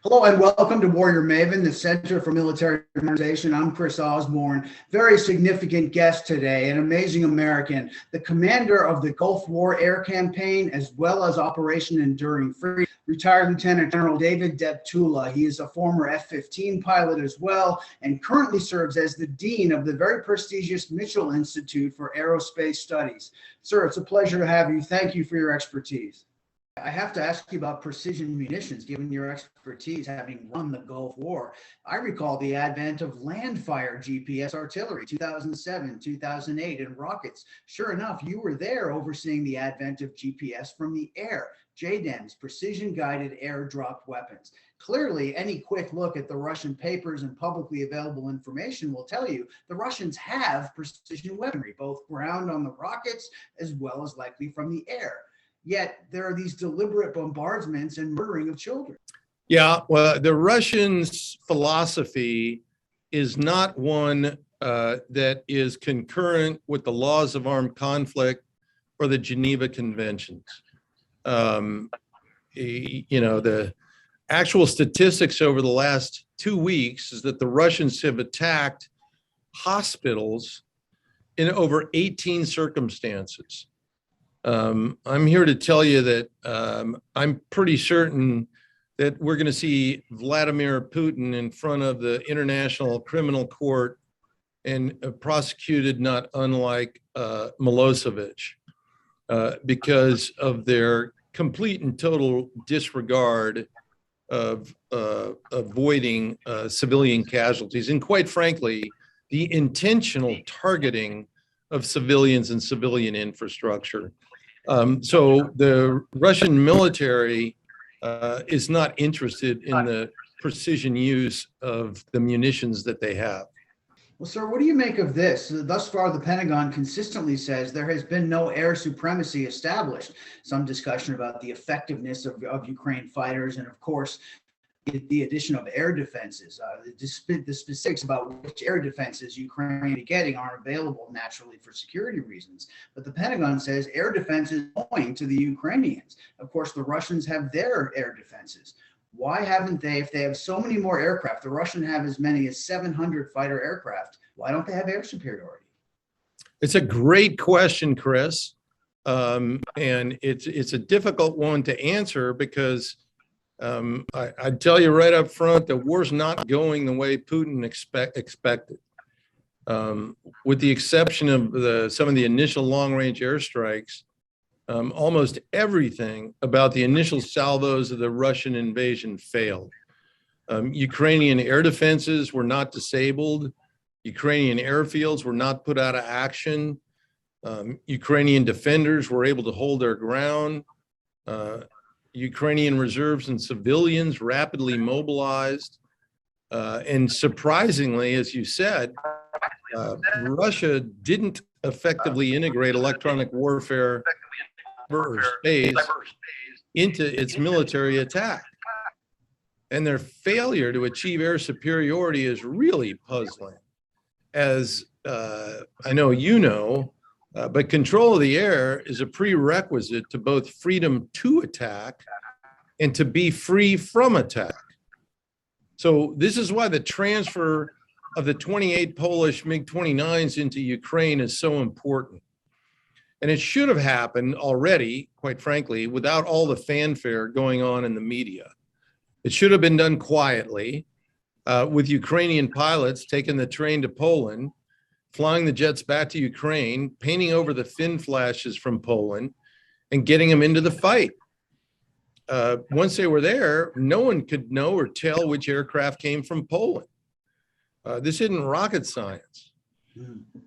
Hello and welcome to Warrior Maven, the Center for Military Modernization. I'm Chris Osborne. Very significant guest today, an amazing American, the commander of the Gulf War Air Campaign, as well as Operation Enduring Freedom, retired Lieutenant General David Deptula. He is a former F-15 pilot as well, and currently serves as the Dean of the very prestigious Mitchell Institute for Aerospace Studies. Sir, it's a pleasure to have you. Thank you for your expertise. I have to ask you about precision munitions, given your expertise having run the Gulf War. I recall the advent of land-fire GPS artillery, 2007, 2008, and rockets. Sure enough, you were there overseeing the advent of GPS from the air, JDAMs, precision-guided air-dropped weapons. Clearly, any quick look at the Russian papers and publicly available information will tell you the Russians have precision weaponry, both ground on the rockets as well as likely from the air. Yet there are these deliberate bombardments and murdering of children. Yeah, well, the Russians' philosophy is not one that is concurrent with the laws of armed conflict or the Geneva Conventions. The actual statistics over the last 2 weeks is that the Russians have attacked hospitals in over 18 circumstances. I'm here to tell you that I'm pretty certain that we're going to see Vladimir Putin in front of the International Criminal Court and prosecuted not unlike Milosevic because of their complete and total disregard of avoiding civilian casualties and, quite frankly, the intentional targeting of civilians and civilian infrastructure. So the Russian military is not interested in the precision use of the munitions that they have. Well, sir, what do you make of this? Thus far, the Pentagon consistently says there has been no air supremacy established. Some discussion about the effectiveness of Ukraine fighters and, of course, the addition of air defenses. The specifics about which air defenses Ukraine is getting aren't available naturally for security reasons. But the Pentagon says air defense is going to the Ukrainians. Of course, the Russians have their air defenses. Why haven't they, if they have so many more aircraft, the Russians have as many as 700 fighter aircraft, why don't they have air superiority? It's a great question, Chris. And it's a difficult one to answer because I'd tell you right up front, the war's not going the way Putin expected. With the exception of some of the initial long-range airstrikes, almost everything about the initial salvos of the Russian invasion failed. Ukrainian air defenses were not disabled. Ukrainian airfields were not put out of action. Ukrainian defenders were able to hold their ground. Ukrainian reserves and civilians rapidly mobilized. And surprisingly, as you said, Russia didn't effectively integrate electronic warfare or space into its military attack. And their failure to achieve air superiority is really puzzling. As I know you know, but control of the air is a prerequisite to both freedom to attack and to be free from attack. So this is why the transfer of the 28 Polish MiG-29s into Ukraine is so important. And it should have happened already, quite frankly, without all the fanfare going on in the media. It should have been done quietly, with Ukrainian pilots taking the train to Poland, flying the jets back to Ukraine, painting over the fin flashes from Poland, and getting them into the fight. Once they were there, no one could know or tell which aircraft came from Poland. This isn't rocket science.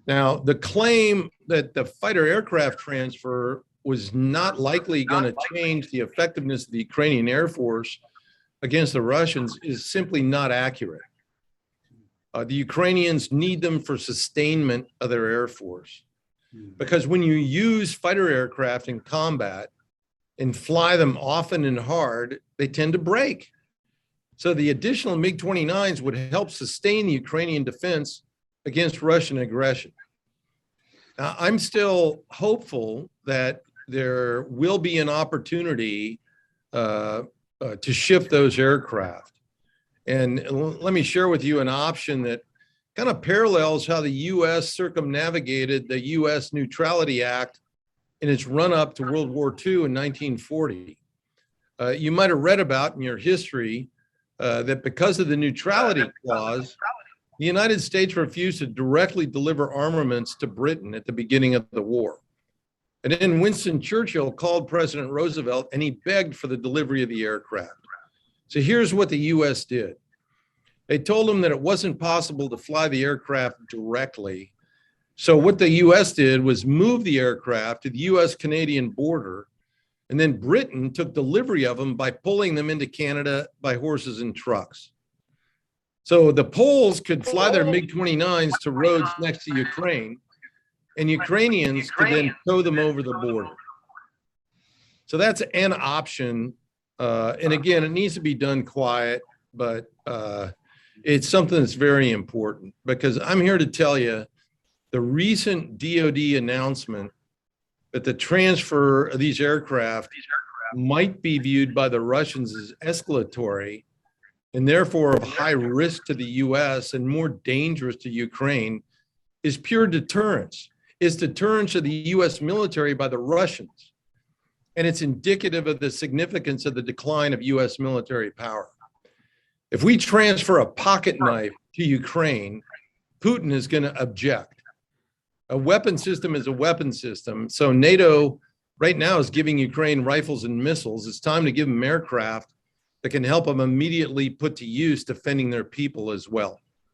Now, the claim that the fighter aircraft transfer was not likely going to change the effectiveness of the Ukrainian Air Force against the Russians is simply not accurate. The Ukrainians need them for sustainment of their air force. Because when you use fighter aircraft in combat and fly them often and hard, they tend to break. So the additional MiG-29s would help sustain the Ukrainian defense against Russian aggression. Now, I'm still hopeful that there will be an opportunity to shift those aircraft. And let me share with you an option that kind of parallels how the U.S. circumnavigated the U.S. Neutrality Act in its run-up to World War II in 1940. You might have read about in your history that because of the neutrality clause, the United States refused to directly deliver armaments to Britain at the beginning of the war. And then Winston Churchill called President Roosevelt and he begged for the delivery of the aircraft. So here's what the U.S. did. They told him that it wasn't possible to fly the aircraft directly. So what the U.S. did was move the aircraft to the U.S.-Canadian border, and then Britain took delivery of them by pulling them into Canada by horses and trucks. So the Poles could fly their MiG-29s to roads next to Ukraine, and Ukrainians could then tow them over the border. So that's an option. And again, it needs to be done quiet, but it's something that's very important, because I'm here to tell you the recent DoD announcement that the transfer of these aircraft might be viewed by the Russians as escalatory and therefore of high risk to the U.S. and more dangerous to Ukraine is pure deterrence. It's deterrence of the U.S. military by the Russians. And it's indicative of the significance of the decline of U.S. military power. If we transfer a pocket knife to Ukraine, Putin is going to object. A weapon system is a weapon system. So NATO right now is giving Ukraine rifles and missiles. It's time to give them aircraft that can help them immediately put to use defending their people as well.